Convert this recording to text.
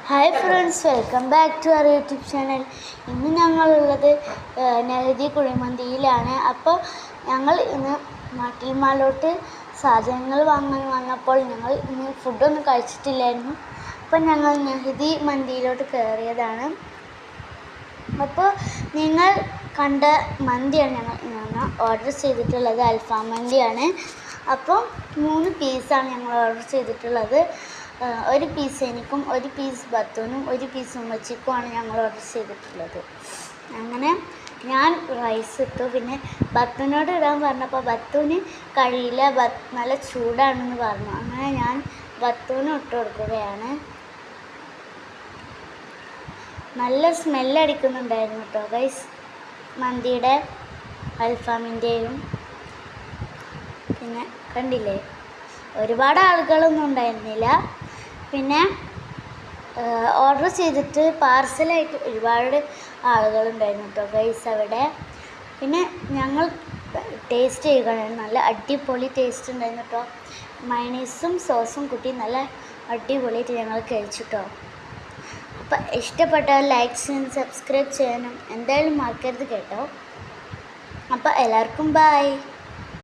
Hi friends, welcome back to our YouTube channel. ഇന്ന് ഞങ്ങളുള്ളത് നെഹദി കുഴിമന്തിയിലാണ്. അപ്പോൾ ഞങ്ങൾ ഇന്ന് മാട്ടിൽമാലോട്ട് സാധനങ്ങൾ വാങ്ങാൻ വന്നപ്പോൾ ഞങ്ങൾ ഇന്ന് ഫുഡൊന്നും കഴിച്ചിട്ടില്ലായിരുന്നു. അപ്പോൾ ഞങ്ങൾ നെഹദി മന്തിയിലോട്ട് കയറിയതാണ്. അപ്പോൾ നിങ്ങൾ കണ്ട മന്തിയാണ് ഞങ്ങൾ ഓർഡർ ചെയ്തിട്ടുള്ളത്. അൽഫാം മന്തിയാണ്. അപ്പോൾ 3 പീസാണ് ഞങ്ങൾ ഓർഡർ ചെയ്തിട്ടുള്ളത്. ഒരു പീസ് എനിക്കും, ഒരു പീസ് ബത്തൂനും, ഒരു പീസ് ഉമ്മച്ചിക്കുമാണ് ഞങ്ങൾ ഓർഡർ ചെയ്തിട്ടുള്ളത്. അങ്ങനെ ഞാൻ റൈസ് ഇട്ടു. പിന്നെ ബത്തൂനോട് ഇടാൻ പറഞ്ഞപ്പോൾ ബത്തൂന് കഴിയില്ല, നല്ല ചൂടാണെന്ന് പറഞ്ഞു. അങ്ങനെ ഞാൻ ബത്തൂന് ഇട്ട് കൊടുക്കുകയാണ്. നല്ല സ്മെല്ലടിക്കുന്നുണ്ടായിരുന്നു കേട്ടോ ഗൈസ്, മന്തിയുടെ അൽഫാമിൻ്റെയും. പിന്നെ കണ്ടില്ലേ, ഒരുപാട് ആളുകളൊന്നും ഉണ്ടായിരുന്നില്ല. പിന്നെ ഓർഡർ ചെയ്തിട്ട് പാർസലായിട്ട് ഒരുപാട് ആളുകളുണ്ടായിരുന്നു കേട്ടോ ഗൈസ് അവിടെ. പിന്നെ ഞങ്ങൾ ടേസ്റ്റ് ചെയ്യുകയാണ്. നല്ല അടിപൊളി ടേസ്റ്റ് ഉണ്ടായിരുന്നു കേട്ടോ. മയണീസും സോസും കൂട്ടി നല്ല അടിപൊളിയായിട്ട് ഞങ്ങൾ കഴിച്ചു കേട്ടോ. അപ്പം ഇഷ്ടപ്പെട്ടാൽ ലൈക്ക് ചെയ്യാനും സബ്സ്ക്രൈബ് ചെയ്യാനും എന്തായാലും മറക്കരുത് കേട്ടോ. അപ്പോൾ എല്ലാവർക്കും ബൈ.